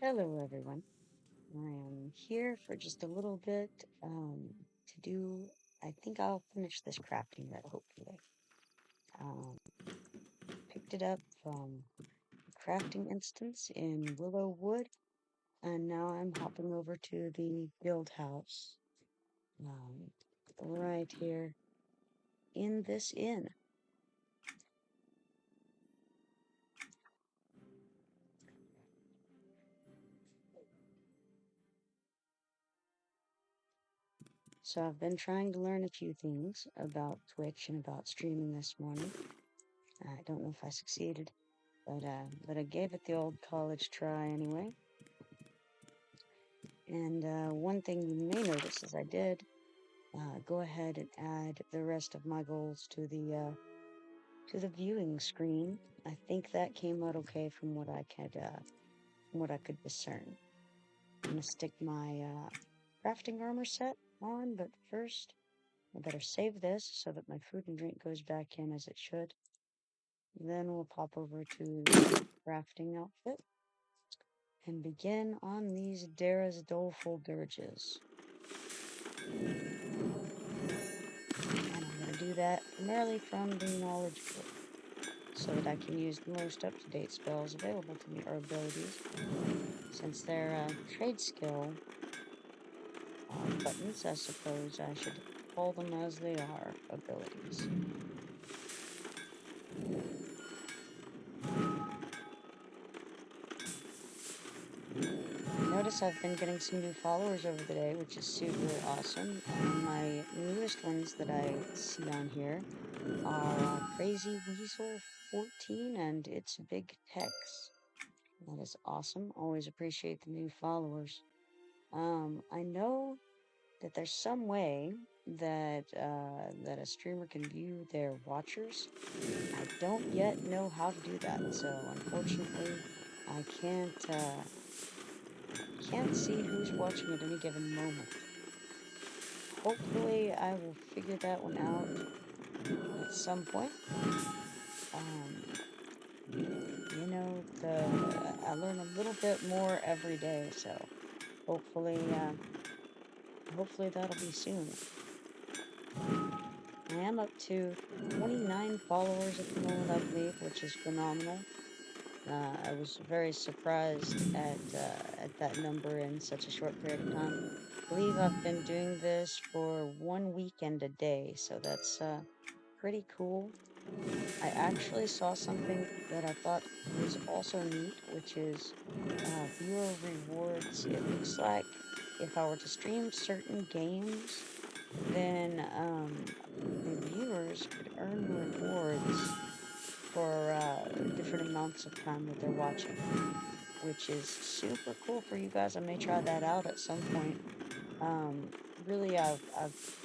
Hello, everyone. I am here for just a little bit to do. I think I'll finish this crafting red, hopefully. Um, Picked it up from a crafting instance in Willow Wood, and now I'm hopping over to the guild house um, right here in this inn. So I've been trying to learn a few things about Twitch and about streaming this morning. I don't know if I succeeded, but I gave it the old college try anyway. And one thing you may notice is I did go ahead and add the rest of my goals to the viewing screen. I think that came out okay from what I could discern. I'm gonna stick my crafting armor set on, but first I better save this so that my food and drink goes back in as it should. Then we'll pop over to the crafting outfit and begin on these Dara's doleful dirges. And I'm going to do that primarily from the knowledge book so that I can use the most up-to-date spells available to me, or abilities, since they're trade skill buttons. I suppose I should call them as they are, abilities. Notice I've been getting some new followers over the day, which is super awesome. My newest ones that I see on here are Crazy Weasel 14 and It's Big Tex. That is awesome. Always appreciate the new followers. I know that there's some way that a streamer can view their watchers. I don't yet know how to do that, so unfortunately, I can't see who's watching at any given moment. Hopefully, I will figure that one out at some point. You know, I learn a little bit more every day, so hopefully, hopefully that'll be soon. I am up to 29 followers at the moment, I believe, which is phenomenal. I was very surprised at that number in such a short period of time. I believe I've been doing this for 1 weekend a day, so that's pretty cool. I actually saw something that I thought was also neat, which is viewer rewards. It looks like if I were to stream certain games, then the viewers could earn rewards for different amounts of time that they're watching, which is super cool for you guys. I may try that out at some point. Um, really, I've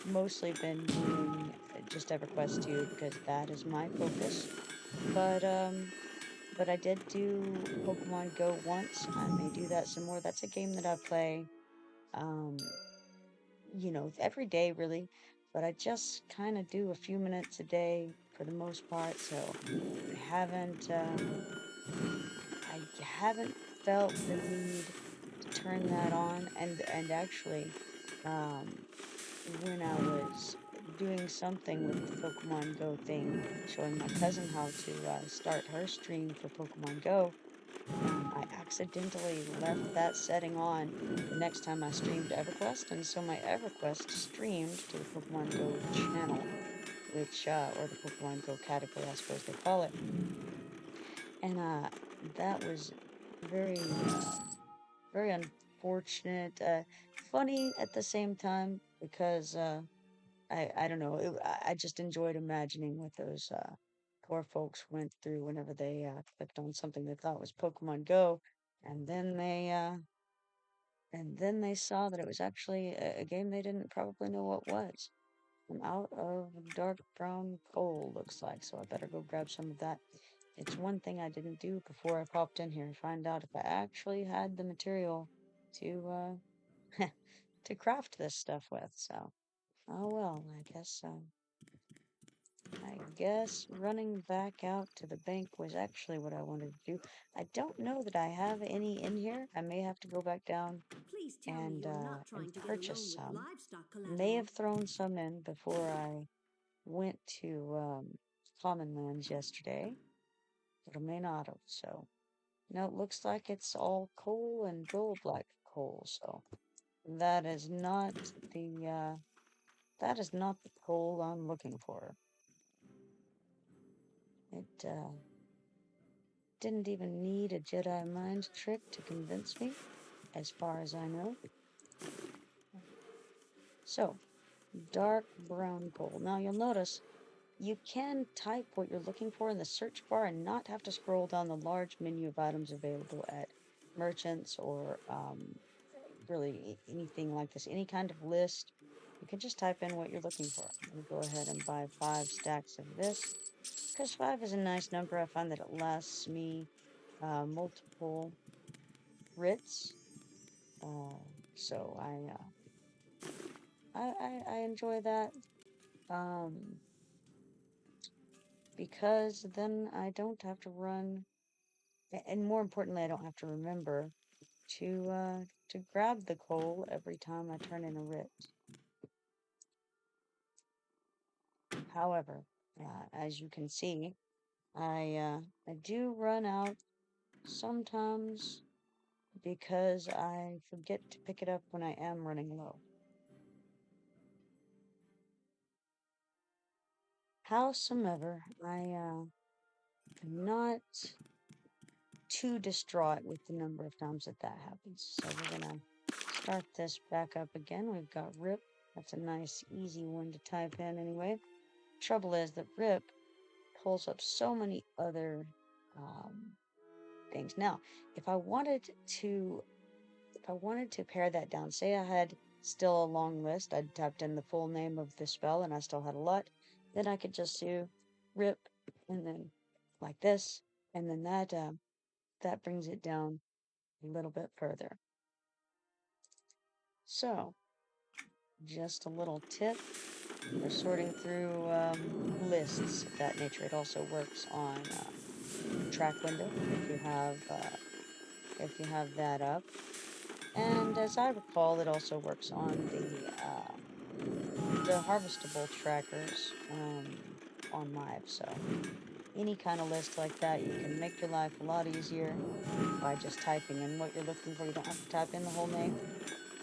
mostly been doing just EverQuest 2 because that is my focus. But um, but I did do Pokemon Go once. I may do that some more. That's a game that I play, um, every day really. But I just kind of do a few minutes a day for the most part. So I haven't felt the need to turn that on. And actually, um, when I was doing something with the Pokemon Go thing, showing my cousin how to start her stream for Pokemon Go, I accidentally left that setting on the next time I streamed EverQuest, and so my EverQuest streamed to the Pokemon Go channel, which, or the Pokemon Go category, I suppose they call it. And that was very, very unfortunate, funny at the same time because I don't know, I just enjoyed imagining what those poor folks went through whenever they clicked on something they thought was Pokemon Go, and then they saw that it was actually a game they didn't probably know what was. I'm out of dark brown coal, looks like, so I better go grab some of that. It's one thing I didn't do before I popped in here to find out if I actually had the material to to craft this stuff with. So, oh well, I guess I guess running back out to the bank was actually what I wanted to do. I don't know that I have any in here. I may have to go back down Please tell me you're not trying and to get a purchase loan with some. livestock May collateral. have thrown some in before I went to Common Lands yesterday, but I may not have. So no, it looks like it's all coal and gold like coal. So that is not the coal I'm looking for. It didn't even need a Jedi mind trick to convince me, as far as I know. So, dark brown coal. Now you'll notice you can type what you're looking for in the search bar and not have to scroll down the large menu of items available at merchants or really anything like this, any kind of list. You can just type in what you're looking for. I'm going to go ahead and buy 5 stacks of this because 5 is a nice number. I find that it lasts me multiple writs. So I enjoy that. Um, because then I don't have to run, and more importantly, I don't have to remember to grab the coal every time I turn in a writ. However, as you can see, I do run out sometimes because I forget to pick it up when I am running low. Howsomever, I am not too distraught with the number of times that happens. So we're gonna start this back up again. We've got RIP. That's a nice, easy one to type in anyway. Trouble is that RIP pulls up so many other things. Now, if I wanted to pare that down, say I had still a long list, I'd typed in the full name of the spell and I still had a lot, then I could just do RIP and then like this, and then that brings it down a little bit further. So, just a little tip for sorting through lists of that nature. It also works on track window if you have that up. And as I recall, it also works on the harvestable trackers on Live. So any kind of list like that, you can make your life a lot easier by just typing in what you're looking for. You don't have to type in the whole name.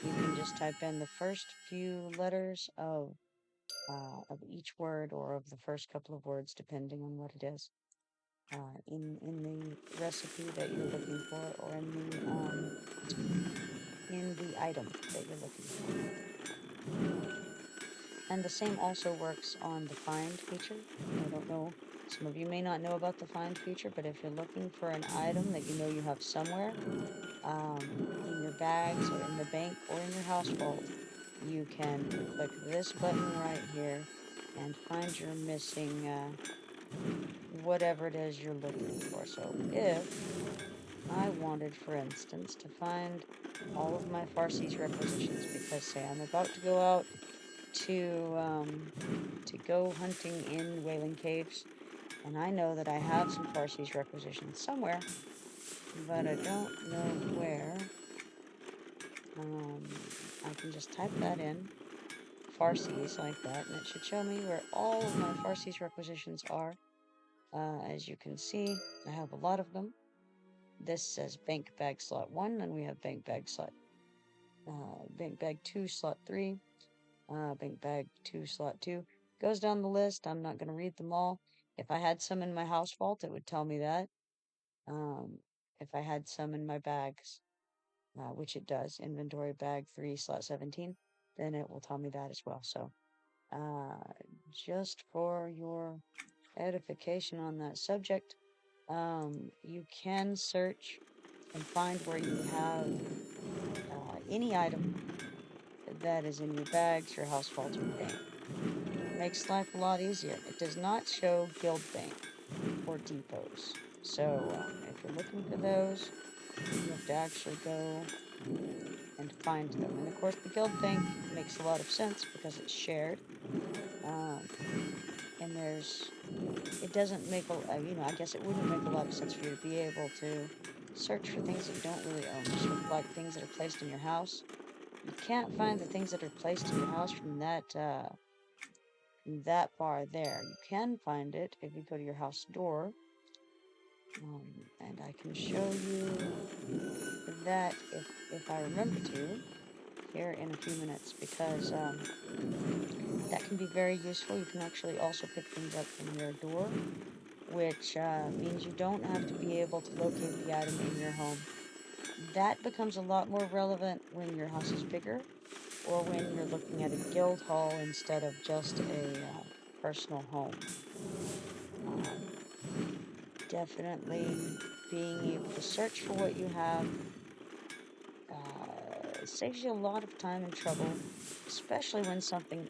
You can just type in the first few letters of each word or of the first couple of words, depending on what it is, in the recipe that you're looking for, or in the item that you're looking for. And the same also works on the find feature. I don't know, some of you may not know about the find feature, but if you're looking for an item that you know you have somewhere, in your bags or in the bank or in your house vault, you can click this button right here and find your missing whatever it is you're looking for. So if I wanted, for instance, to find all of my Farsi's requisitions, because say I'm about to go out to go hunting in Wailing Caves, and I know that I have some Farsi's requisitions somewhere, but I don't know where. I can just type that in, Farsi's like that, and it should show me where all of my Farsi's requisitions are. As you can see, I have a lot of them. This says bank bag slot 1, and we have bank bag 2 slot 3, bank bag 2 slot 2. Goes down the list. I'm not going to read them all. If I had some in my house vault, it would tell me that. If I had some in my bags, which it does, inventory bag 3 slot 17, then it will tell me that as well. So, just for your edification on that subject, you can search and find where you have any item that is in your bags, your house vault, or bank. Makes life a lot easier. It does not show guild bank or depots. So if you're looking for those, you have to actually go and find them. And of course, the guild bank makes a lot of sense because it's shared. and it doesn't make I guess it wouldn't make a lot of sense for you to be able to search for things that you don't really own, just with like things that are placed in your house. You can't find the things that are placed in your house from that far there. You can find it if you go to your house door. And I can show you that if I remember to here in a few minutes, because that can be very useful. You can actually also pick things up from your door, which means you don't have to be able to locate the item in your home. That becomes a lot more relevant when your house is bigger or when you're looking at a guild hall instead of just a personal home. Definitely being able to search for what you have saves you a lot of time and trouble, especially when something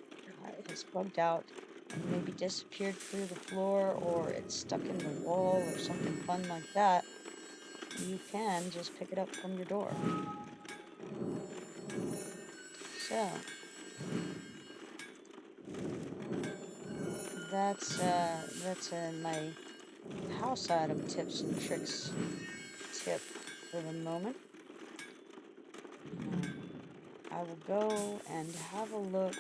has bugged out and maybe disappeared through the floor or it's stuck in the wall or something fun like that. You can just pick it up from your door. So that's my house item tips and tricks tip for the moment. I will go and have a look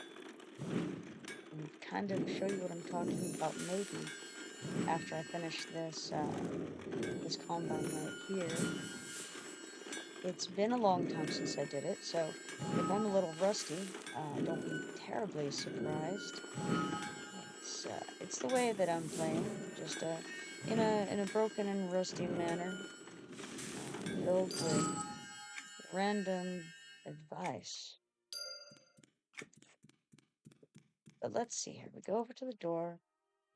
and kind of show you what I'm talking about maybe after I finish this combine right here. It's been a long time since I did it, so if I'm a little rusty, don't be terribly surprised. It's the way that I'm playing, just in a broken and rusty manner, filled with random advice. But let's see here. We go over to the door,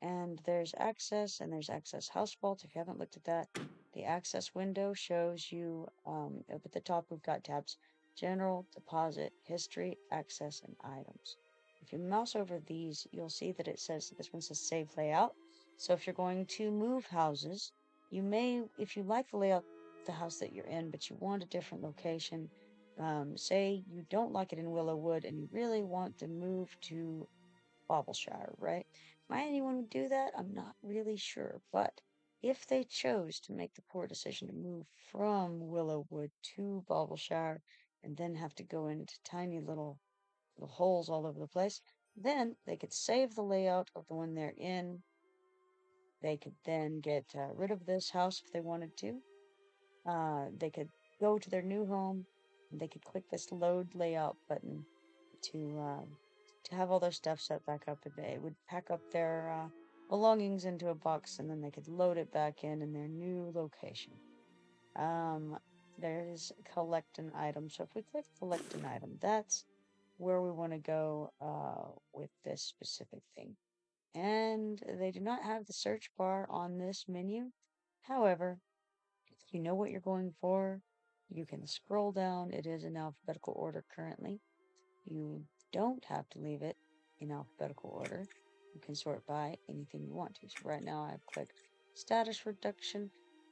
and there's access, and there's access house vault. If you haven't looked at that, the access window shows you up at the top. We've got tabs: general, deposit, history, access, and items. If you mouse over these, you'll see that it says this one says save layout. So if you're going to move houses, you may, if you like the layout of the house that you're in, but you want a different location, say you don't like it in Willowwood and you really want to move to Bobbleshire, right? Why anyone would do that, I'm not really sure. But if they chose to make the poor decision to move from Willowwood to Bobbleshire and then have to go into tiny little holes all over the place, then they could save the layout of the one they're in. They could then get rid of this house if they wanted to. They could go to their new home. And they could click this load layout button to have all their stuff set back up. It would pack up their belongings into a box, and then they could load it back in their new location. Um, there's collect an item. So if we click collect an item, that's where we want to go with this specific thing. And they do not have the search bar on this menu. However, if you know what you're going for, you can scroll down. It is in alphabetical order currently. You don't have to leave it in alphabetical order. You can sort by anything you want to. So right now I've clicked status reduction.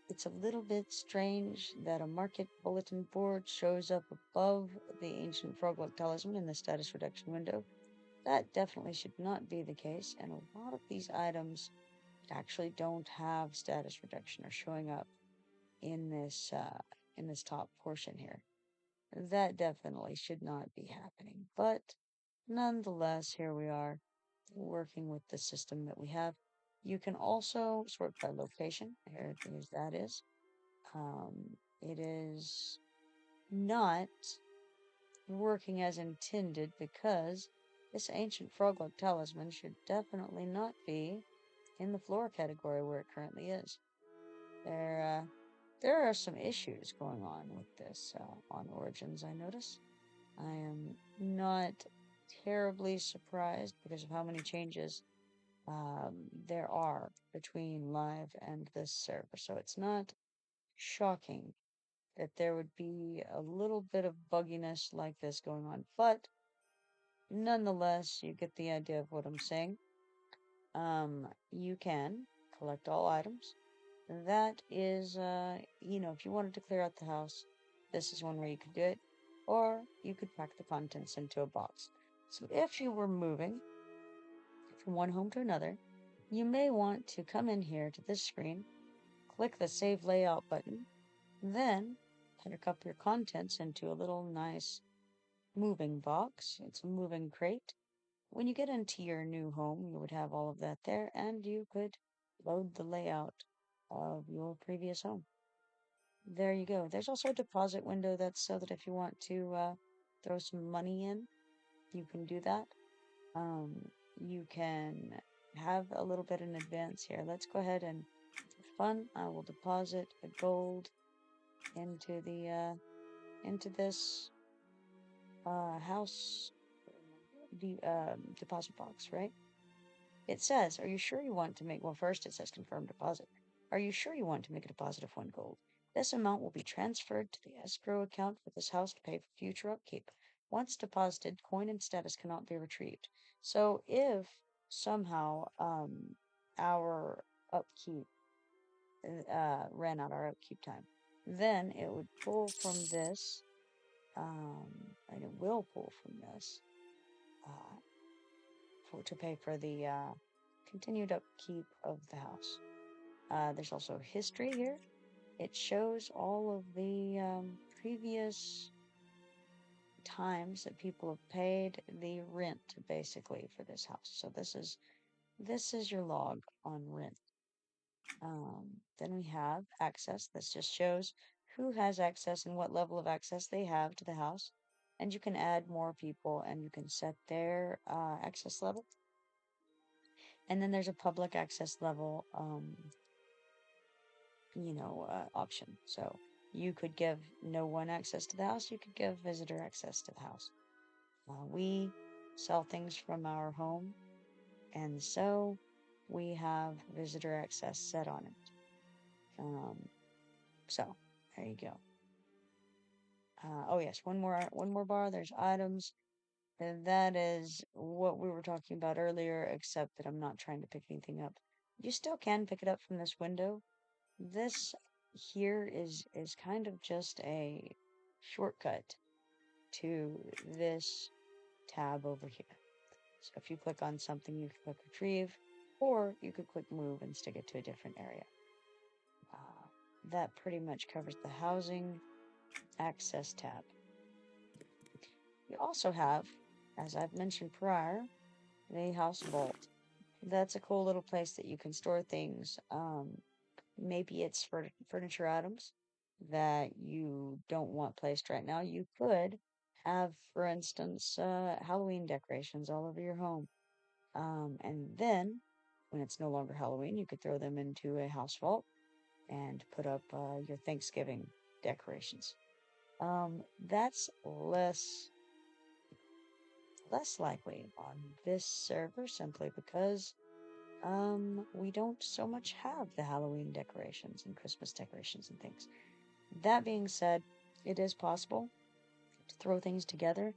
It's a little bit strange that a market bulletin board shows up above the ancient frog-like talisman in the status reduction window. That definitely should not be the case, and a lot of these items actually don't have status reduction or showing up in this top portion here. That definitely should not be happening. But nonetheless, here we are working with the system that we have. You can also sort by location. Here's that is. It is not working as intended because this ancient frog-like talisman should definitely not be in the flora category where it currently is. There are some issues going on with this on Origins, I notice. I am not terribly surprised because of how many changes there are between live and this server. So it's not shocking that there would be a little bit of bugginess like this going on. But nonetheless, you get the idea of what I'm saying. You can collect all items. That is, if you wanted to clear out the house, this is one way you could do it. Or you could pack the contents into a box. So if you were moving from one home to another, you may want to come in here to this screen, click the Save Layout button, then pack up your contents into a little nice moving box. It's a moving crate. When you get into your new home, you would have all of that there, and you could load the layout of your previous home. There you go. There's also a deposit window that's so that if you want to throw some money in, you can do that. You can have a little bit in advance here. Let's go ahead and for fun, I will deposit a gold into the into this house deposit box, right? It says, are you sure you want to make, well, first it says confirm deposit. Are you sure you want to make a deposit of 1 gold? This amount will be transferred to the escrow account for this house to pay for future upkeep. Once deposited, coin and status cannot be retrieved. So if somehow our upkeep ran out our upkeep time, then it would pull from this, and it will pull from this to pay for the continued upkeep of the house. There's also history here. It shows all of the previous times that people have paid the rent, basically, for this house. So this is your log on rent. Then we have access. This just shows who has access and what level of access they have to the house. And you can add more people and you can set their access level. And then there's a public access level, option. So you could give no one access to the house. You could give visitor access to the house. We sell things from our home, and so we have visitor access set on it. So there you go. Oh yes, one more bar. There's items. And that is what we were talking about earlier, except that I'm not trying to pick anything up. You still can pick it up from this window. This here is kind of just a shortcut to this tab over here. So if you click on something, you can click retrieve, or you could click move and stick it to a different area. That pretty much covers the housing access tab. You also have, as I've mentioned prior, the house vault. That's a cool little place that you can store things. Maybe it's for furniture items that you don't want placed right now. You could have, for instance, Halloween decorations all over your home. And then, when it's no longer Halloween, you could throw them into a house vault and put up your Thanksgiving decorations. That's less likely on this server simply because we don't so much have the Halloween decorations and Christmas decorations and things. That being said, it is possible to throw things together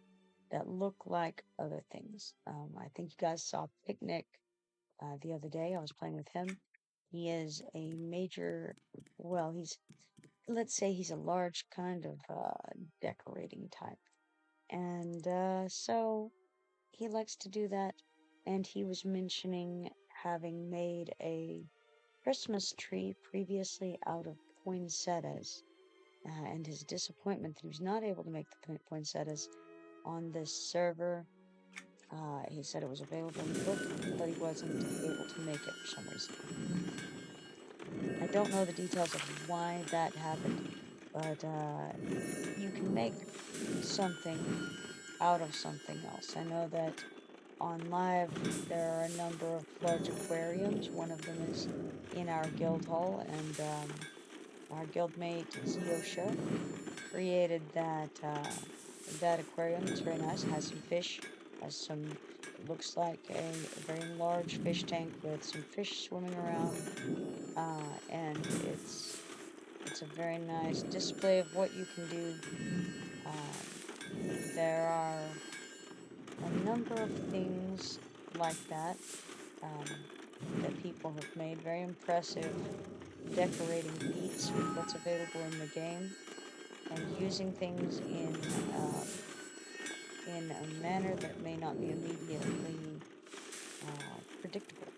that look like other things. I think you guys saw Picnic the other day. I was playing with him. He is a major, well, let's say he's a large kind of decorating type. And so he likes to do that. And he was mentioning having made a Christmas tree previously out of poinsettias, and his disappointment that he was not able to make the poinsettias on this server. He said it was available in the book, but he wasn't able to make it for some reason. I don't know the details of why that happened, but you can make something out of something else. I know that on live there are a number of large aquariums. One of them is in our guild hall, and our guildmate Zeosha created that aquarium. It's very nice. It has some fish, has some. It looks like a very large fish tank with some fish swimming around, and it's a very nice display of what you can do. There are a number of things like that that people have made. Very impressive decorating feats with what's available in the game and using things in a manner that may not be immediately predictable.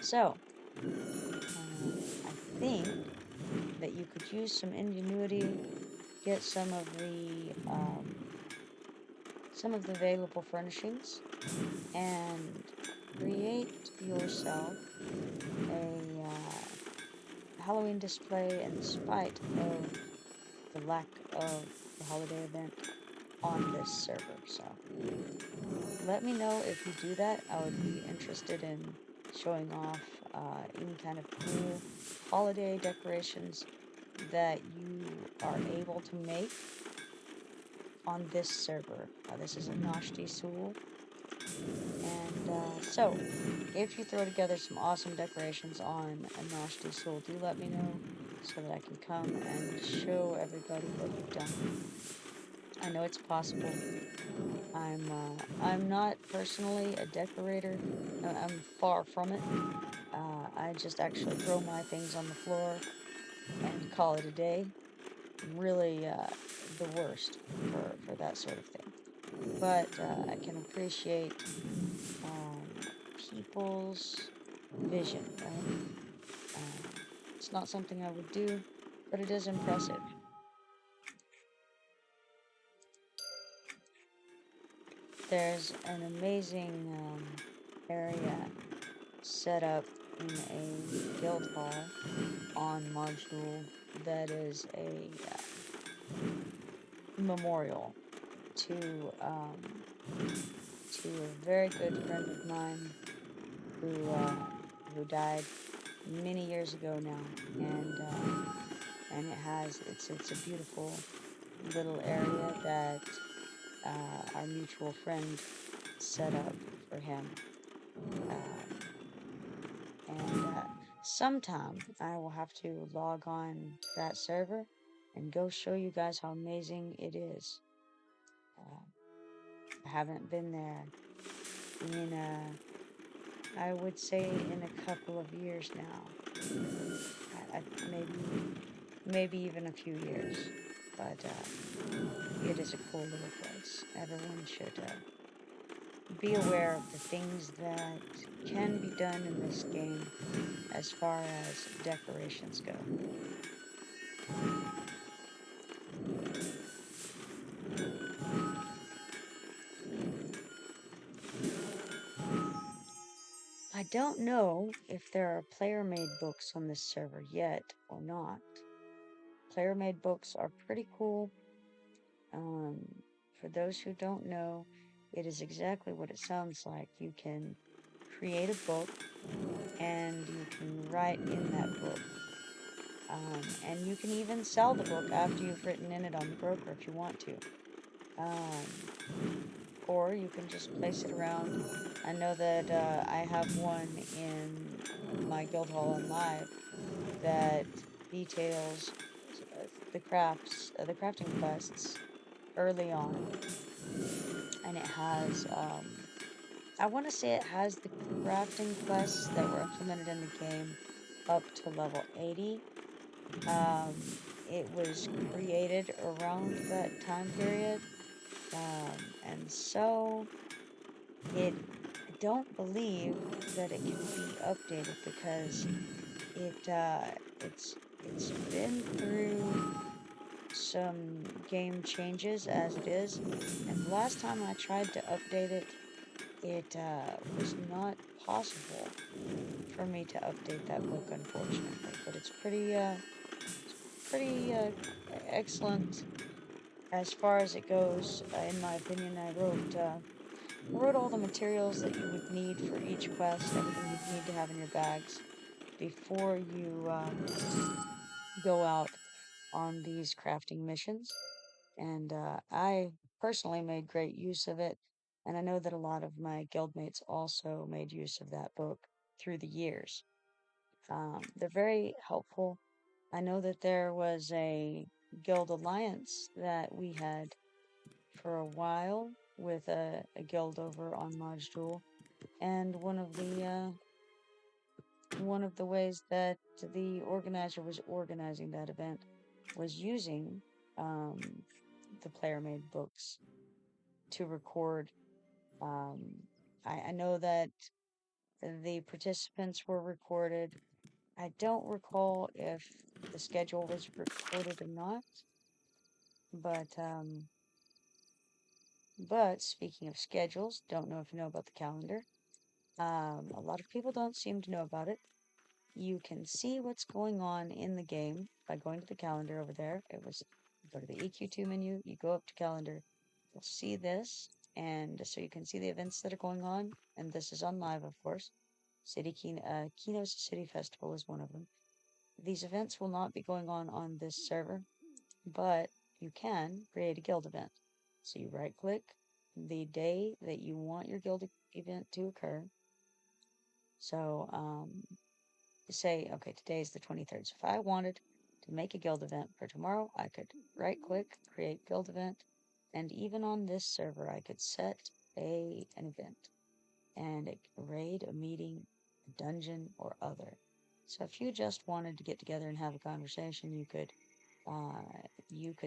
So, I think that you could use some ingenuity, get some of the available furnishings, and create yourself a Halloween display in spite of the lack of the holiday event on this server. So let me know if you do that. I would be interested in showing off any kind of cool holiday decorations that you are able to make on this server. This is Anashti Sul. And so, if you throw together some awesome decorations on Anashti Sul, do let me know so that I can come and show everybody what you've done. I know it's possible. I'm not personally a decorator. I'm far from it. I just actually throw my things on the floor and call it a day. Really, the worst for that sort of thing. But I can appreciate people's vision, right? It's not something I would do, but it is impressive. There's an amazing area set up in a guild hall on Marginal that is a memorial to a very good friend of mine who died many years ago now, and it's a beautiful little area that our mutual friend set up for him. And sometime I will have to log on to that server and go show you guys how amazing it is. I haven't been there in I would say in a couple of years now. Maybe even a few years. But it is a cool little place. Everyone should be aware of the things that can be done in this game as far as decorations go. I don't know if there are player-made books on this server yet or not. Player-made books are pretty cool. For those who don't know, it is exactly what it sounds like. You can create a book and you can write in that book. And you can even sell the book after you've written in it on the broker if you want to. Or you can just place it around. I know that I have one in my guild hall on live that details the crafting quests early on, and it has I want to say it has the crafting quests that were implemented in the game up to level 80. It was created around that time period, and so I don't believe that it can be updated because it's been through some game changes as it is, and the last time I tried to update it, it was not possible for me to update that book, unfortunately. But it's pretty excellent as far as it goes, in my opinion. I wrote all the materials that you would need for each quest, everything you'd need to have in your bags before you go out on these crafting missions. And I personally made great use of it, and I know that a lot of my guildmates also made use of that book through the years. They're very helpful. I know that there was a guild alliance that we had for a while with a guild over on Majul, and one of the ways that the organizer was organizing that event was using um, the player-made books to record. Um, I know that The participants were recorded. I don't recall if the schedule was recorded or not, but speaking of schedules, don't know if you know about the calendar. A lot of people don't seem to know about it. You can see what's going on in the game by going to the calendar over there. You go to the EQ2 menu, you go up to calendar, you'll see this, and so you can see the events that are going on, and this is on live, of course. Kino's City Festival is one of them. These events will not be going on this server, but you can create a guild event. So you right click the day that you want your guild event to occur. So say, okay, today is the 23rd. So if I wanted to make a guild event for tomorrow, I could right click, create guild event. And even on this server, I could set an event and it could raid, a meeting, a dungeon, or other. So if you just wanted to get together and have a conversation, you could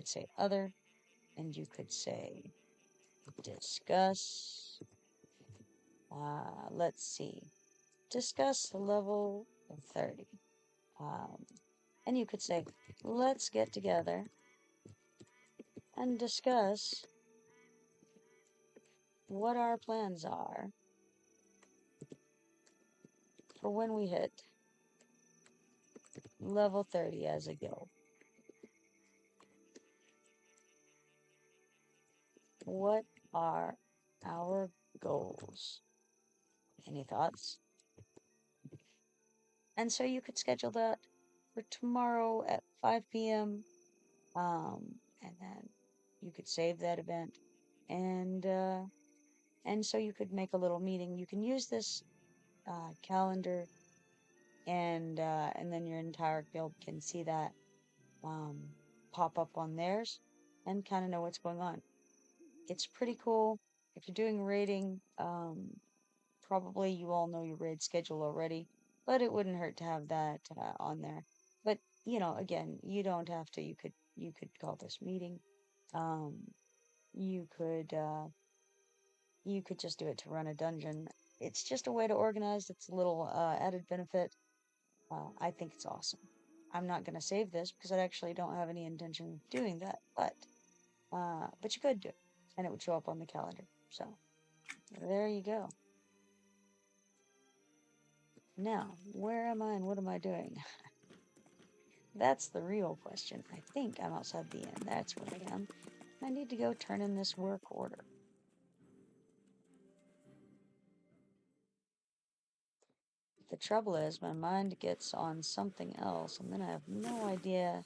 say other, and you could say discuss. Let's see, discuss level 30. And you could say, let's get together and discuss what our plans are for when we hit level 30 as a guild. What are our goals? Any thoughts? And so you could schedule that for tomorrow at 5 p.m. And then you could save that event, and so you could make a little meeting. You can use this calendar, and then your entire guild can see that pop up on theirs and kind of know what's going on. It's pretty cool. If you're doing raiding, probably you all know your raid schedule already, but it wouldn't hurt to have that on there. But again, you don't have to. You could call this meeting. Um, you could just do it to run a dungeon. It's just a way to organize. It's a little added benefit. I think it's awesome. I'm not going to save this because I actually don't have any intention of doing that, but you could do it, and it would show up on the calendar. So there you go. Now, where am I and what am I doing? That's the real question. I think I'm outside the inn. That's where I am. I need to go turn in this work order. The trouble is, my mind gets on something else, and then I have no idea,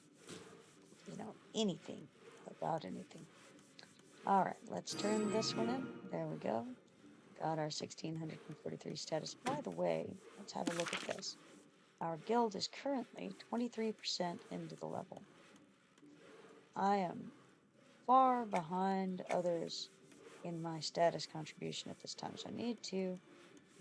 anything about anything. All right, let's turn this one in. There we go. Got our 1643 status. By the way, let's have a look at this. Our guild is currently 23% into the level. I am far behind others in my status contribution at this time, so I need to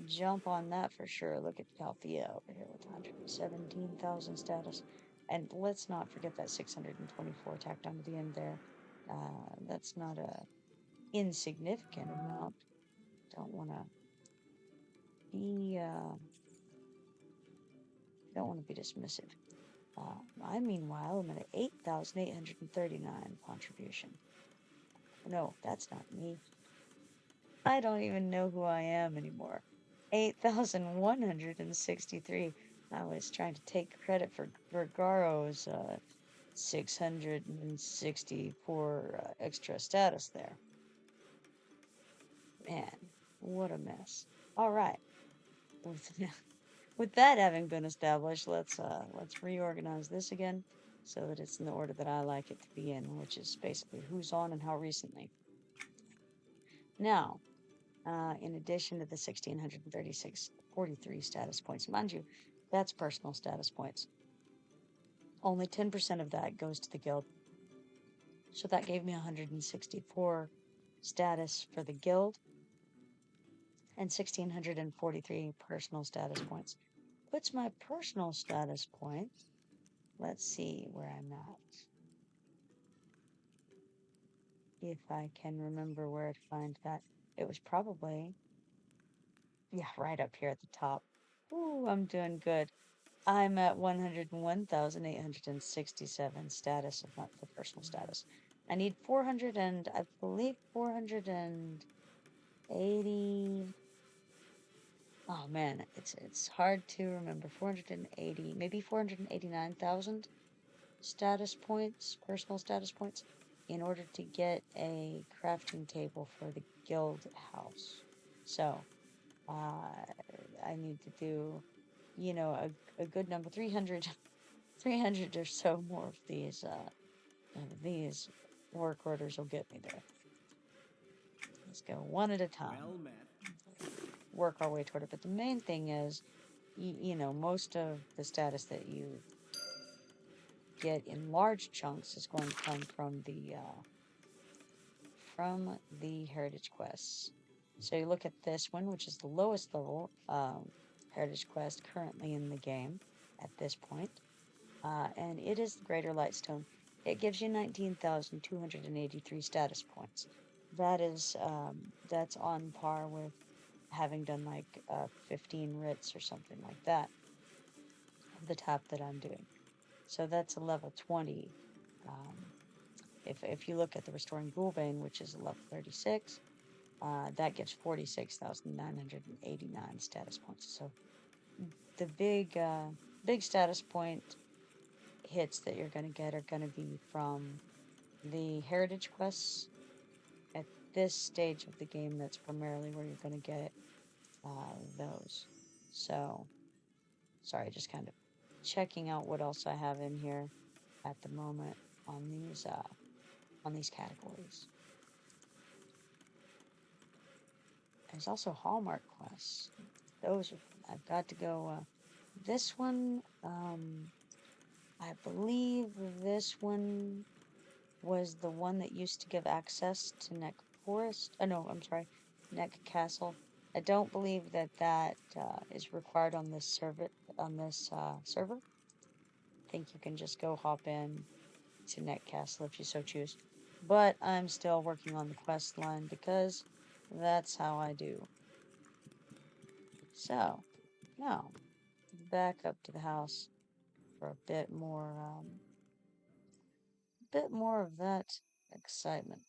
jump on that for sure. Look at Calthea over here with 117,000 status. And let's not forget that 624 tacked onto the end there. That's not a insignificant amount. Be don't want to be dismissive. I meanwhile am at 8,839 contribution. No, that's not me. I don't even know who I am anymore. 8,163. I was trying to take credit for Gargaro's 664 extra status there. Man, what a mess. All right. With that having been established, let's reorganize this again so that it's in the order that I like it to be in, which is basically who's on and how recently. Now, in addition to the 1,643 status points, mind you, that's personal status points. Only 10% of that goes to the guild. So that gave me 164 status for the guild and 1,643 personal status points. Puts my personal status points. Let's see where I'm at. If I can remember where to find that. It was probably Yeah, right up here at the top. Ooh, I'm doing good. I'm at 101,867 status of my for personal status. I need 400 and I believe 480. Oh man, it's hard to remember. 480, maybe 489,000 status points, personal status points, in order to get a crafting table for the guild house. So, I need to do, a good number, 300, 300 or so more of these work orders will get me there. Let's go one at a time. Well met. Work our way toward it. But the main thing is, most of the status that you get in large chunks is going to come from the heritage quests. So you look at this one, which is the lowest level heritage quest currently in the game at this point, and it is the Greater Lightstone. It gives you 19,283 status points. That's on par with having done like 15 writs or something like that of the tap that I'm doing. So that's a level 20. Um, if you look at the Restoring Ghoulbane, which is a level 36, that gives 46,989 status points. So the big status point hits that you're going to get are going to be from the heritage quests. At this stage of the game, that's primarily where you're going to get those. So, sorry, just kind of checking out what else I have in here at the moment on these categories. There's also Hallmark quests. I've got to go. This one, I believe this one was the one that used to give access to Neck Forest. Oh no, I'm sorry, Neck Castle. I don't believe that is required on this server. Server, I think you can just go hop in to Neck Castle if you so choose. But I'm still working on the quest line because that's how I do. So now back up to the house for a bit more of that excitement.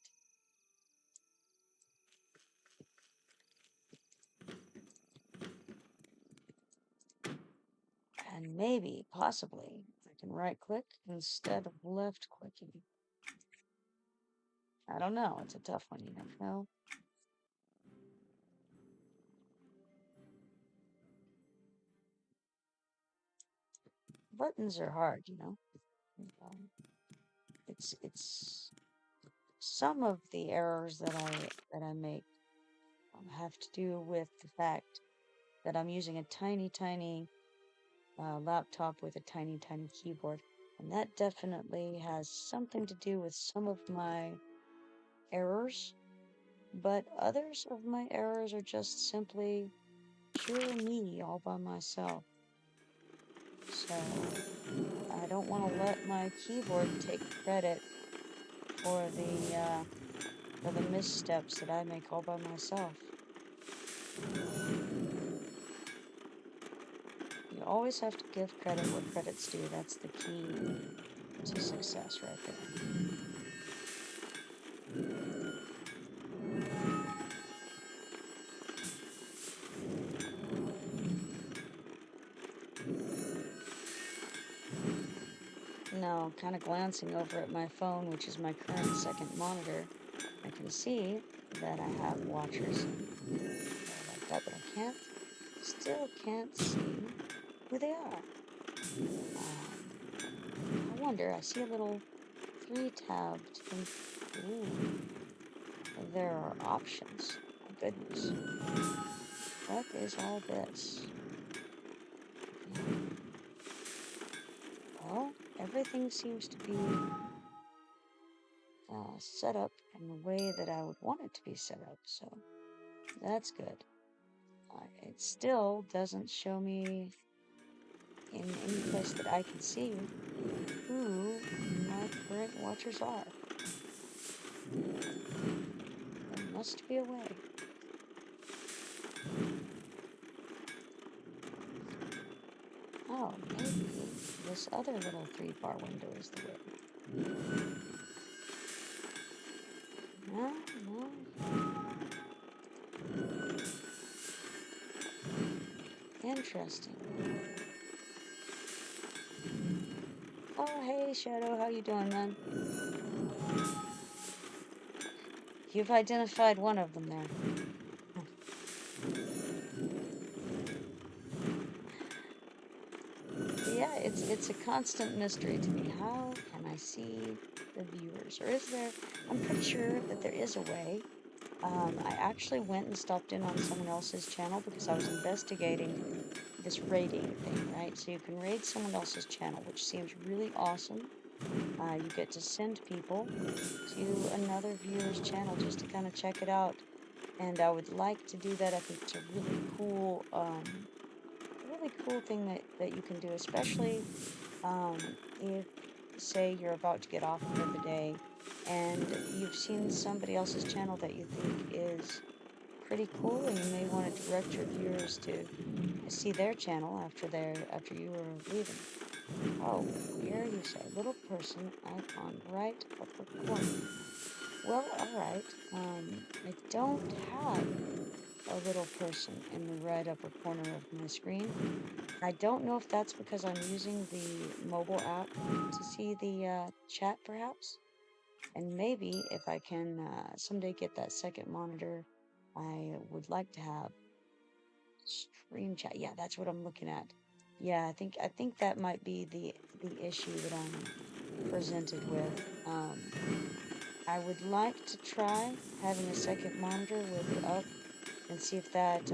And maybe, possibly, I can right click instead of left clicking. I don't know. It's a tough one, you never know. Buttons are hard, Um, it's some of the errors that I make have to do with the fact that I'm using a tiny laptop with a tiny keyboard, and that definitely has something to do with some of my errors. But others of my errors are just simply pure me all by myself. So I don't want to let my keyboard take credit for the missteps that I make all by myself. You always have to give credit where credit's due. That's the key to success right there. Now, kind of glancing over at my phone, which is my current second monitor, I can see that I have watchers like that, but still can't see who they are. I wonder, I see a little 3-tabbed thing. Ooh, there are options. My goodness. What is all this? Well, everything seems to be set up in the way that I would want it to be set up, so that's good. It still doesn't show me in any place that I can see who my current watchers are. There must be a way. Oh, maybe this other little 3-bar window is the way. No, no. Interesting. Oh, hey, Shadow, how you doing, man? You've identified one of them there. Yeah, it's a constant mystery to me. How can I see the viewers? Or is there? I'm pretty sure that there is a way. I actually went and stopped in on someone else's channel because I was investigating this raiding thing, right? So you can raid someone else's channel, which seems really awesome. You get to send people to another viewer's channel just to kind of check it out. And I would like to do that. I think it's a really cool thing that you can do, especially if, say, you're about to get off for the day and you've seen somebody else's channel that you think is pretty cool, and you may want to direct your viewers to see their channel after you are leaving. Oh, here you say little person icon right upper corner. Well, all right. I don't have a little person in the right upper corner of my screen. I don't know if that's because I'm using the mobile app to see the chat, perhaps. And maybe if I can someday get that second monitor, I would like to have stream chat. Yeah, that's what I'm looking at. Yeah, I think that might be the issue that I'm presented with. I would like to try having a second monitor with it up and see if that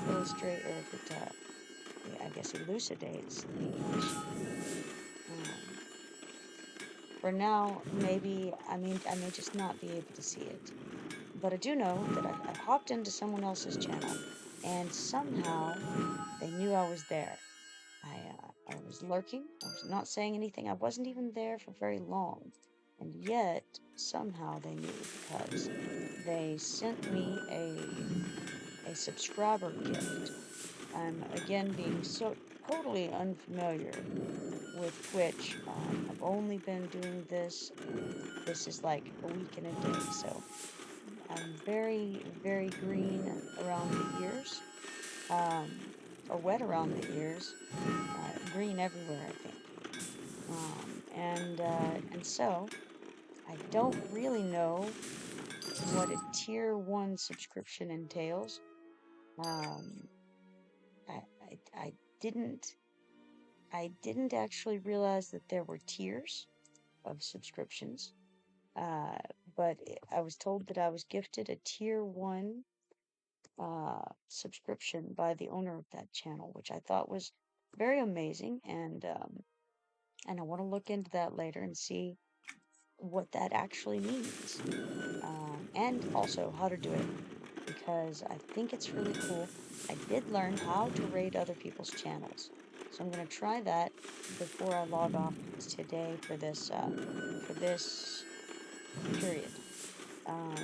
illustrate or if it yeah, I guess elucidates the issue. Um, for now, maybe I may just not be able to see it. But I do know that I've hopped into someone else's channel, and somehow they knew I was there. I was lurking. I was not saying anything. I wasn't even there for very long, and yet somehow they knew because they sent me a subscriber gift. I'm again being so totally unfamiliar with Twitch. I've only been doing this. This is like a week and a day, so I'm very, very green around the ears, or wet around the ears, green everywhere, I think. And so I don't really know what a tier one subscription entails. Um, I didn't I didn't actually realize that there were tiers of subscriptions. Uh, but I was told that I was gifted a tier one subscription by the owner of that channel, which I thought was very amazing, and I want to look into that later and see what that actually means, and also how to do it because I think it's really cool. I did learn how to raid other people's channels, so I'm gonna try that before I log off today for this period. Um,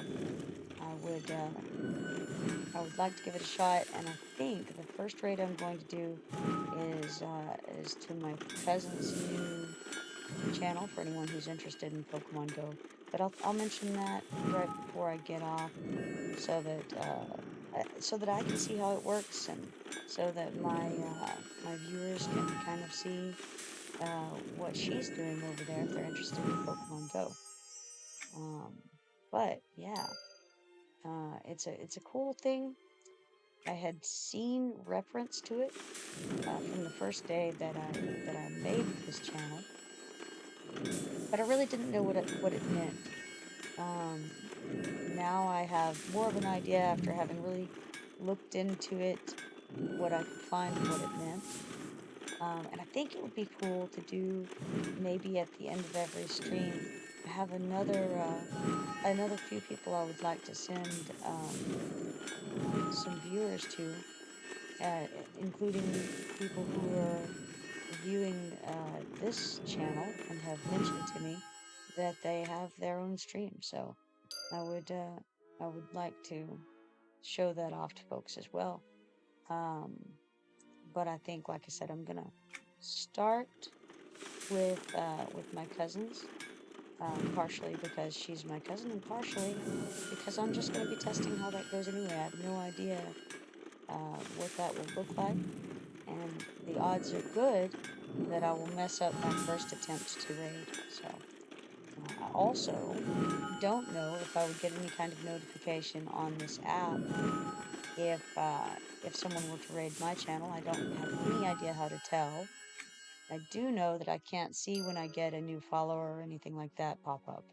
I would uh, I would like to give it a shot, and I think the first raid I'm going to do is to my cousin's new channel for anyone who's interested in Pokemon Go. But I'll mention that right before I get off, so that I can see how it works, and so that my viewers can kind of see what she's doing over there if they're interested in Pokemon Go. Um, but yeah, it's a cool thing. I had seen reference to it from the first day that I made this channel, but I really didn't know what it meant. Um, Now I have more of an idea after having really looked into it, what I could find of what it meant. And I think it would be cool to do maybe at the end of every stream. I have another few people I would like to send some viewers to, including people who are viewing this channel and have mentioned to me that they have their own stream. So I would uh, I would like to show that off to folks as well. Um, but I think, like I said, I'm gonna start with my cousins, partially because she's my cousin, and partially because I'm just gonna be testing how that goes anyway. I have no idea what that will look like, and the odds are good that I will mess up my first attempt to raid. So I also don't know if I would get any kind of notification on this app if someone were to raid my channel. I don't have any idea how to tell. I do know that I can't see when I get a new follower or anything like that pop up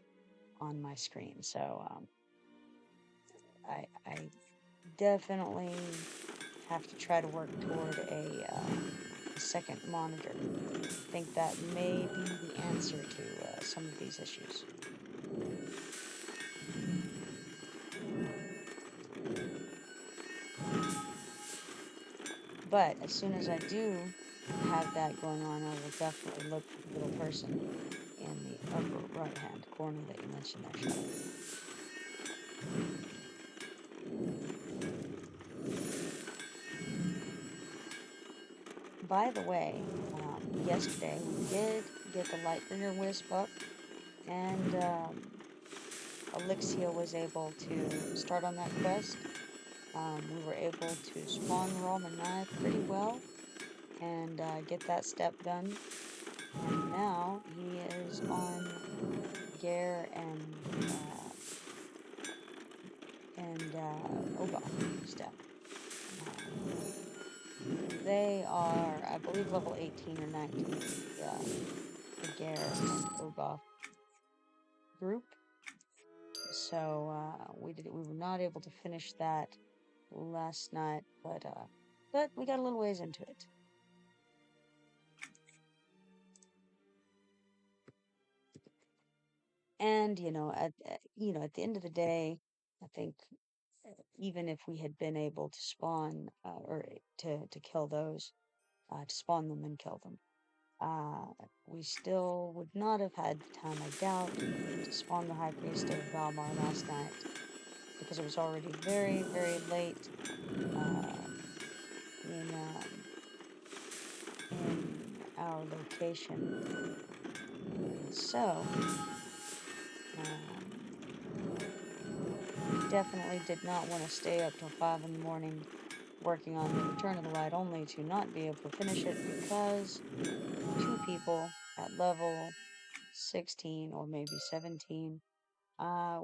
on my screen. So I definitely have to try to work toward a second monitor. I think that may be the answer to some of these issues. But as soon as I do have that going on, I will definitely look for the little person in the upper right-hand corner that you mentioned there, Shadow. By the way, yesterday we did get the Lightbringer Wisp up, and Elixia was able to start on that quest. We were able to spawn Rama'Nai pretty well and get that step done. And now he is on Gare and Ogoth step. They are, I believe, level 18 or 19, the Gare and Ogoth group. So we were not able to finish that last night, but we got a little ways into it. And at the end of the day, I think even if we had been able to spawn or to kill those, to spawn them and kill them, we still would not have had the time, I doubt, to spawn the High Priest of Valmar last night, because it was already very, very late in our location. So, definitely did not want to stay up till 5 in the morning working on the Return of the Light, only to not be able to finish it because two people at level 16 or maybe 17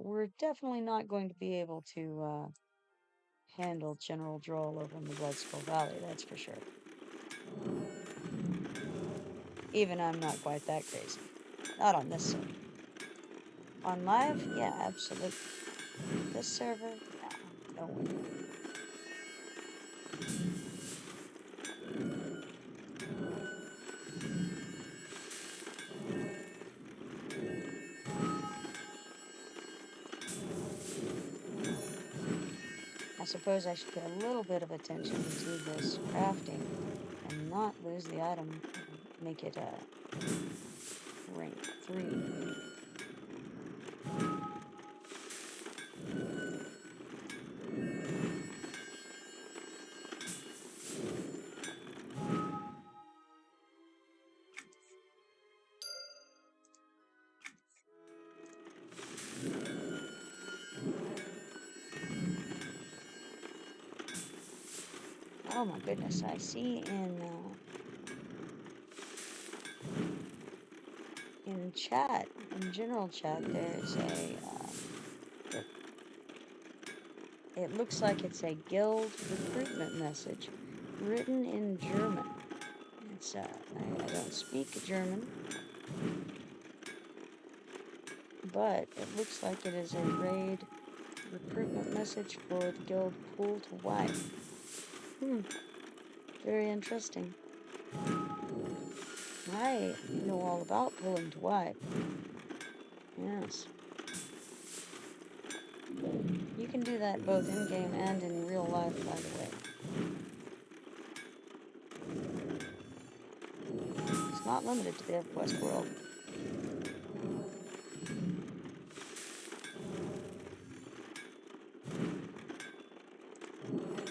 we're definitely not going to be able to handle General Droll over in the Bloodskull Valley, that's for sure. Even I'm not quite that crazy. Not on this server. On live? Yeah, absolutely. This server? No way. I suppose I should pay a little bit of attention to this crafting and not lose the item and make it rank 3. Oh my goodness, I see in chat, in general chat, there's it looks like it's a guild recruitment message written in German. It's I don't speak German, but it looks like it is a raid recruitment message for the guild Pool to Wipe. Very interesting. I know all about pulling to wipe. Yes. You can do that both in-game and in real life, by the way. It's not limited to the EverQuest world.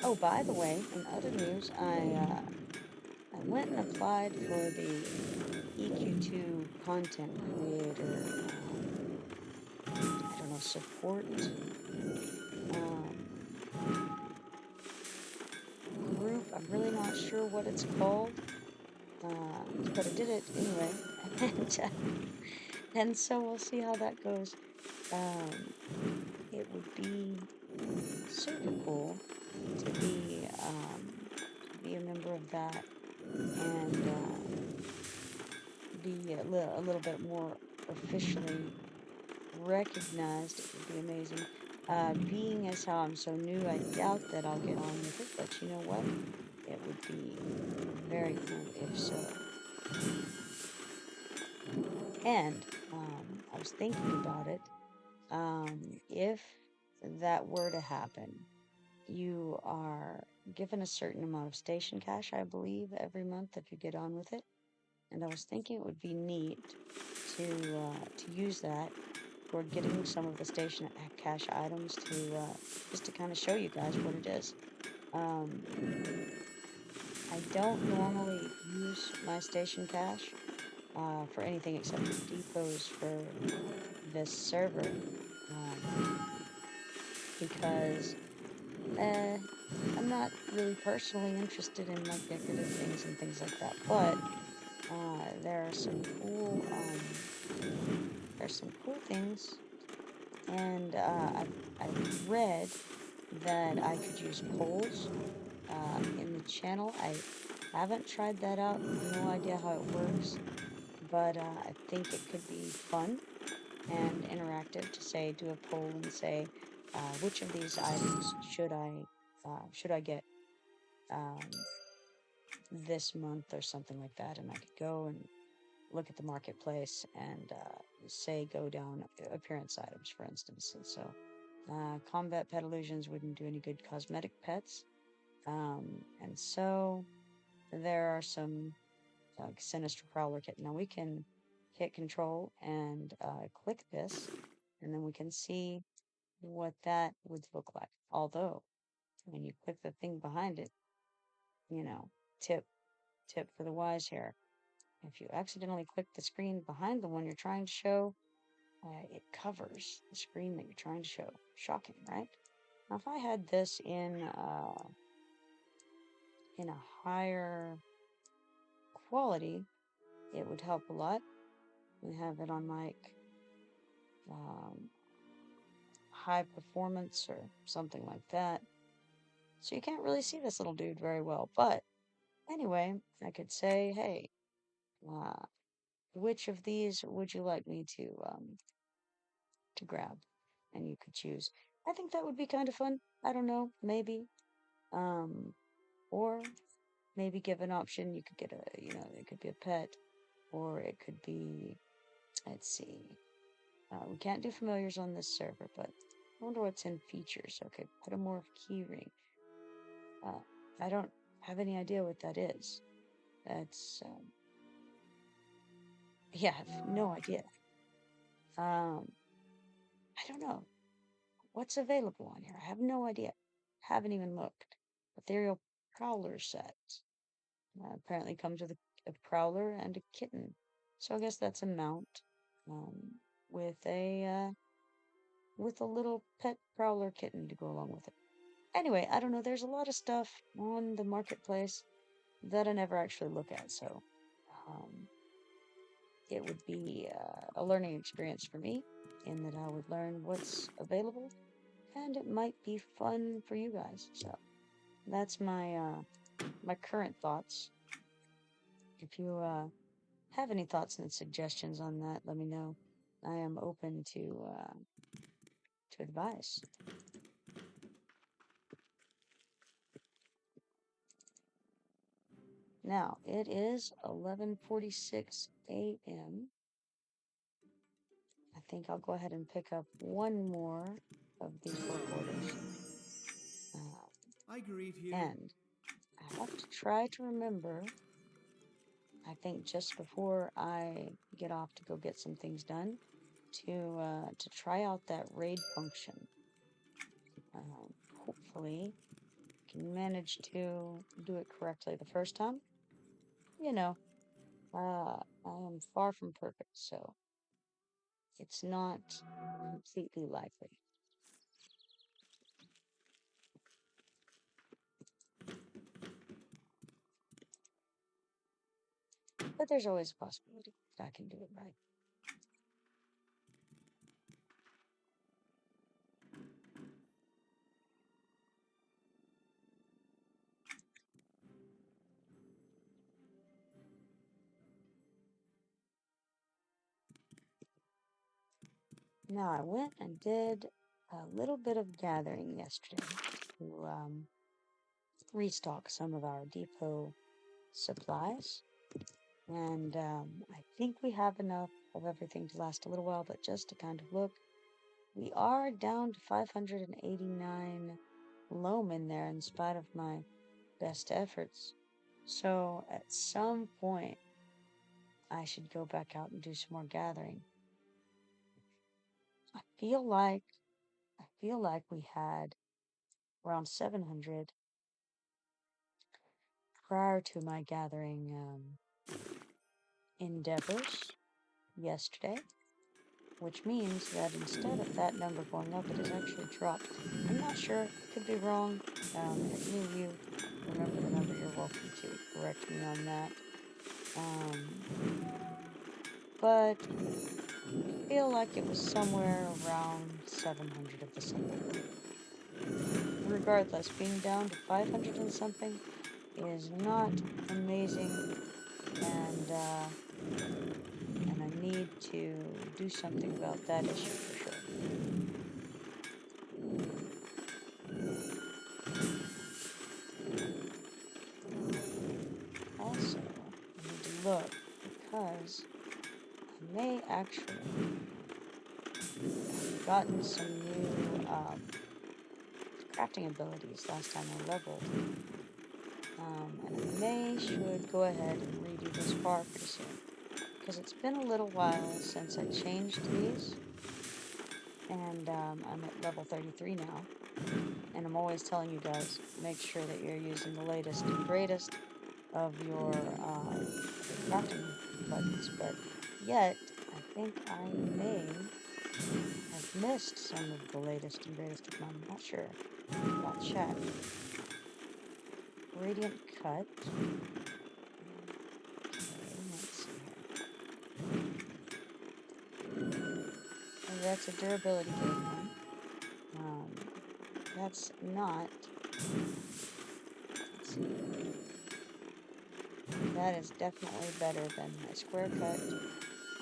Oh, by the way, in other news, I went and applied for the EQ2 content creator, I don't know, support group. I'm really not sure what it's called, but I did it anyway, and so we'll see how that goes. It would be super cool to be a member of that and be a little bit more officially recognized. It would be amazing. Being as how I'm so new, I doubt that I'll get on with it, but you know what? It would be very cool if so. And I was thinking about it. If that were to happen, you are given a certain amount of station cash, I believe, every month if you get on with it. And I was thinking it would be neat to use that for getting some of the station cash items to just to kind of show you guys what it is. I don't normally use my station cash for anything except for depots for this server because I'm not really personally interested in like decorative things and things like that. But there are some cool there's some cool things, and I've read that I could use polls in the channel. I haven't tried that out. No idea how it works, but I think it could be fun and interactive to say do a poll and say which of these items should I get this month or something like that, and I could go and look at the marketplace and say go down appearance items, for instance. And so combat pet illusions wouldn't do any good cosmetic pets, and so there are some sinister prowler kit. Now we can hit control and click this, and then we can see what that would look like. Although when you click the thing behind it, you know, tip for the wise here. If you accidentally click the screen behind the one you're trying to show, it covers the screen that you're trying to show. Shocking, right? Now, if I had this in a higher quality, it would help a lot. We have it on like high performance or something like that. So you can't really see this little dude very well. But anyway, I could say, hey, uh, which of these would you like me to grab? And you could choose. I think that would be kind of fun. I don't know, maybe. Um, or maybe give an option. You could get it could be a pet, or it could be, let's see. We can't do familiars on this server, but I wonder what's in features. Okay, pedomorph keyring. I don't have any idea what that is. That's, yeah, I have no idea. I don't know. What's available on here? I have no idea. Haven't even looked. Ethereal Prowler set. Apparently comes with a prowler and a kitten. So I guess that's a mount with a little pet prowler kitten to go along with it. Anyway, I don't know. There's a lot of stuff on the marketplace that I never actually look at, so it would be a learning experience for me in that I would learn what's available, and it might be fun for you guys. So that's my current thoughts. If you have any thoughts and suggestions on that, let me know. I am open to advice. Now it is 11:46 a.m. I think I'll go ahead and pick up one more of these work orders. I greet you. And I have to try to remember, I think just before I get off to go get some things done, to try out that raid function. Hopefully, can manage to do it correctly the first time. you know, I am far from perfect, so it's not completely likely. But there's always a possibility that I can do it right. Now, I went and did a little bit of gathering yesterday to restock some of our depot supplies. And I think we have enough of everything to last a little while, but just to kind of look, we are down to 589 loam in there in spite of my best efforts. So at some point, I should go back out and do some more gathering. I feel like we had around 700 prior to my gathering endeavors yesterday, which means that instead of that number going up, it has actually dropped. I'm not sure, could be wrong. If any of you remember the number, you're welcome to correct me on that. But I feel like it was somewhere around 700 of the symbol. Regardless, being down to 500 and something is not amazing, and I need to do something about that issue for sure. Also, I need to look because I may actually have gotten some new crafting abilities last time I leveled. And I should go ahead and redo this bar pretty soon. Because it's been a little while since I changed these. And I'm at level 33 now. And I'm always telling you guys, make sure that you're using the latest and greatest of your crafting buttons. But yet, I think I may have missed some of the latest and greatest of mine. I'm not sure. I'll check. Radiant Cut. Okay, let's see here. And that's a durability gain one. That's not. Let's see. That is definitely better than my square cut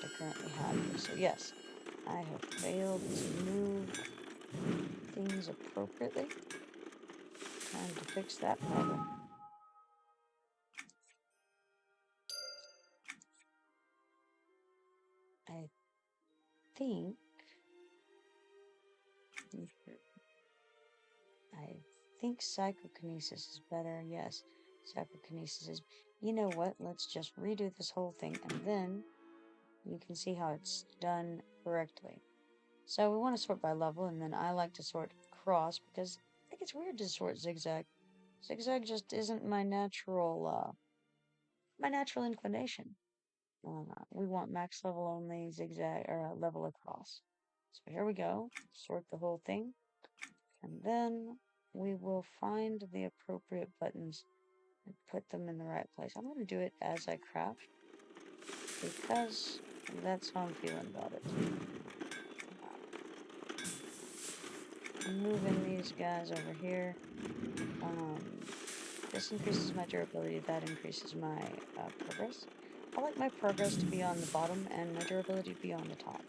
I currently have here. So yes, I have failed to move things appropriately. Time to fix that problem. I think psychokinesis is better. Yes, psychokinesis is. You know what? Let's just redo this whole thing, and then you can see how it's done correctly. So we want to sort by level, and then I like to sort cross because I think it's weird to sort zigzag. Zigzag just isn't my natural inclination. We want max level only, zigzag or level across. So here we go. Sort the whole thing, and then we will find the appropriate buttons and put them in the right place. I'm going to do it as I craft because that's how I'm feeling about it. Moving these guys over here. This increases my durability, that increases my progress. I like my progress to be on the bottom and my durability to be on the top.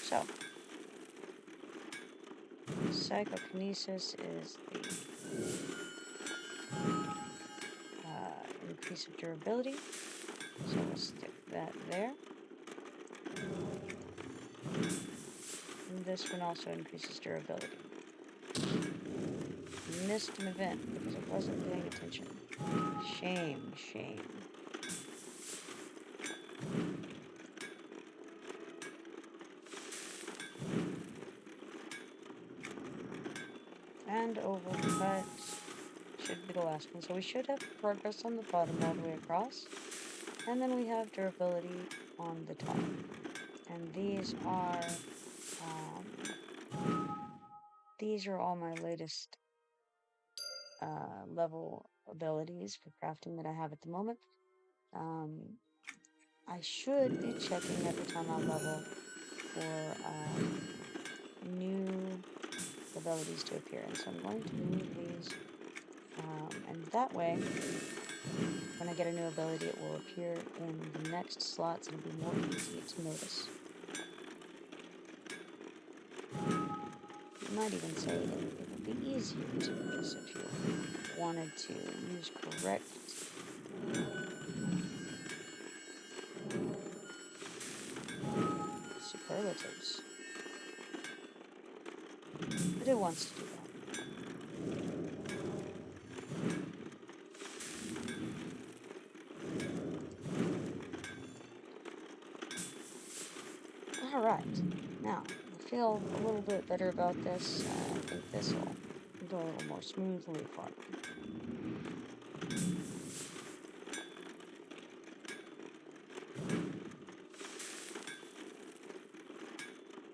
So, psychokinesis is the increase of durability. So we'll stick that there. And this one also increases durability. Missed an event because I wasn't paying attention. Shame, shame. And overcut. should be the last one. So we should have progress on the bottom all the way across. And then we have durability on the top. And these are all my latest level abilities for crafting that I have at the moment. I should be checking every time I level for new abilities to appear. And so I'm going to move these. And that way, when I get a new ability, it will appear in the next slots and it'll be more easy to notice. You might even say it will be easier to notice if you wanted to use correct superlatives. But who wants to do that? Alright, now, I feel a little bit better about this. I think this will go a little more smoothly for me.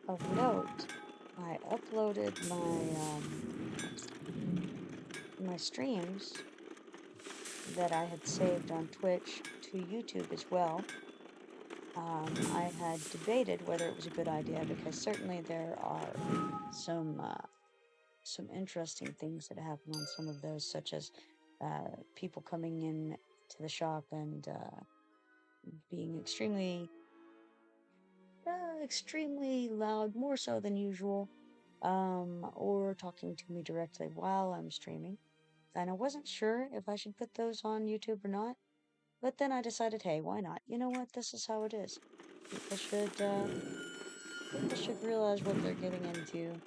Of note, I uploaded my streams that I had saved on Twitch to YouTube as well. I had debated whether it was a good idea because certainly there are some interesting things that happen on some of those, such as people coming in to the shop and being extremely loud, more so than usual, or talking to me directly while I'm streaming. And I wasn't sure if I should put those on YouTube or not, but then I decided, hey, why not? You know what? This is how it is. People should realize what they're getting into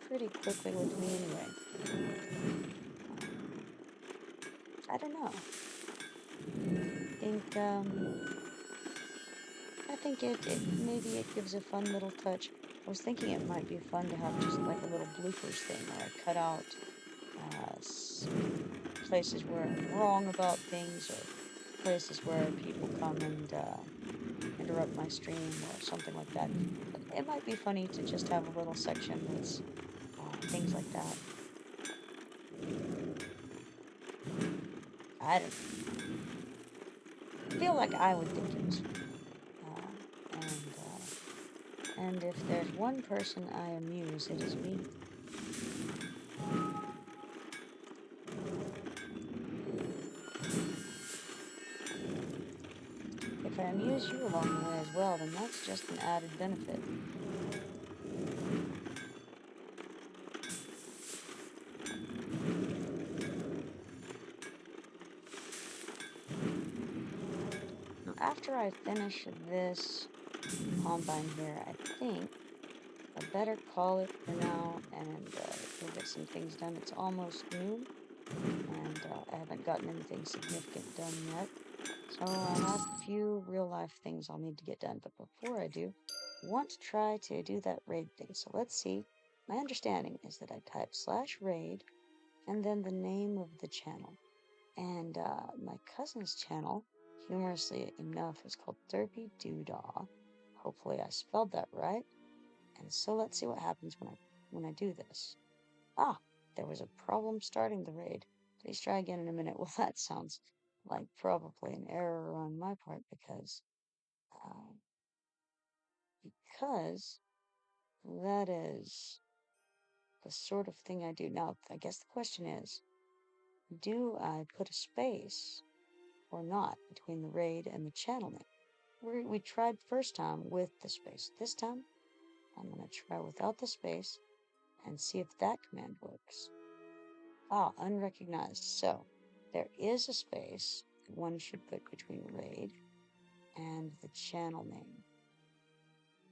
pretty quickly with me anyway. I don't know. I think maybe it gives a fun little touch. I was thinking it might be fun to have just like a little bloopers thing where I cut out places where I'm wrong about things or places where people come and interrupt my stream or something like that. It might be funny to just have a little section that's things like that. I don't feel like I would think it was funny. And if there's one person I amuse, it is me. If I amuse you along the way as well, then that's just an added benefit. Now, after I finish this combine here, I think I better call it for now and go get some things done. It's almost noon, and I haven't gotten anything significant done yet. So I have a few real-life things I'll need to get done. But before I do, I want to try to do that raid thing. So let's see. My understanding is that I type /raid and then the name of the channel. And my cousin's channel, humorously enough, is called Derpy Doodah. Hopefully I spelled that right. And so let's see what happens when I do this. Ah, there was a problem starting the raid. Please try again in a minute. Well, that sounds like probably an error on my part because that is the sort of thing I do. Now, I guess the question is, do I put a space or not between the raid and the channel name? We tried first time with the space. This time, I'm going to try without the space and see if that command works. Ah, unrecognized. So, there is a space one should put between raid and the channel name.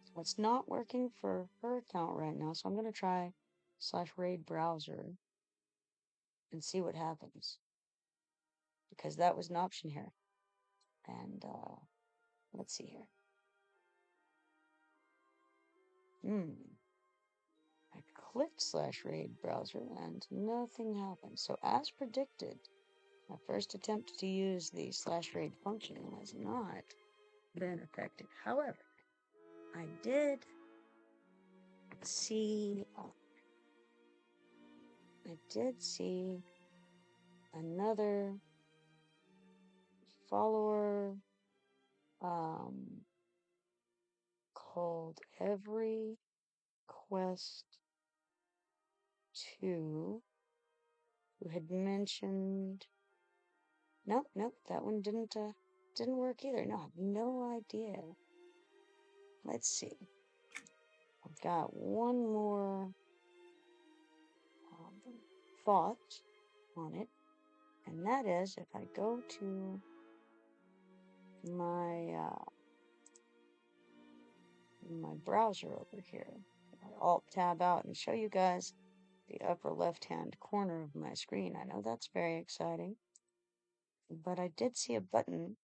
So it's not working for her account right now, so I'm going to try /raid browser and see what happens. Because that was an option here. And, let's see here. I clicked /raid browser and nothing happened. So as predicted, my first attempt to use the /raid function has not been effective. However, I did see another follower called EverQuest 2 who had mentioned nope, that one didn't work either. No, I have no idea. Let's see. I've got one more thought on it, and that is if I go to my my browser over here, I Alt tab out and show you guys the upper left hand corner of my screen. I know that's very exciting, but I did see a button.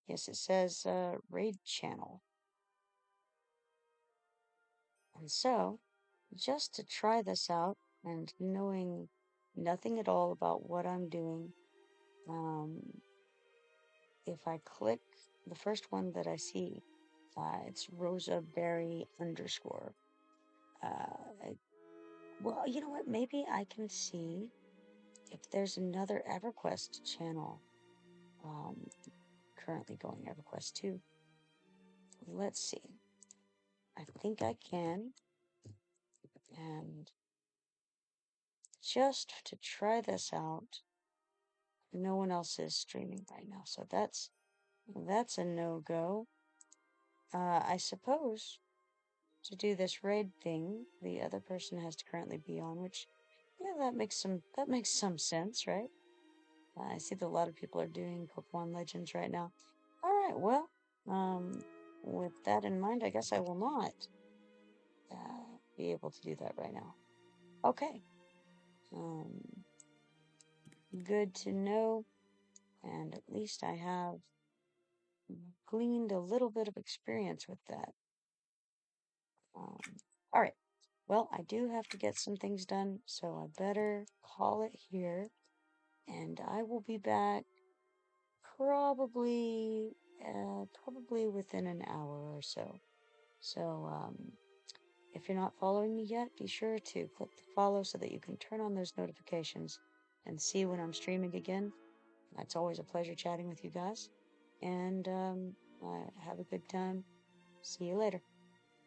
Yes, it says raid channel. And so, just to try this out and knowing nothing at all about what I'm doing, if I click the first one that I see, it's rosaberry underscore. Well, you know what? Maybe I can see if there's another EverQuest channel currently going EverQuest 2. Let's see. I think I can. And just to try this out, no one else is streaming right now, so that's a no-go. I suppose to do this raid thing, the other person has to currently be on, which, yeah, that makes some sense, right? I see that a lot of people are doing Pokemon Legends right now. All right, well, with that in mind, I guess I will not be able to do that right now. Okay. Good to know, and at least I have gleaned a little bit of experience with that. All right. Well, I do have to get some things done, so I better call it here, and I will be back probably within an hour or so. So, if you're not following me yet, be sure to click the follow so that you can turn on those notifications and see when I'm streaming again. It's always a pleasure chatting with you guys, and have a good time. See you later.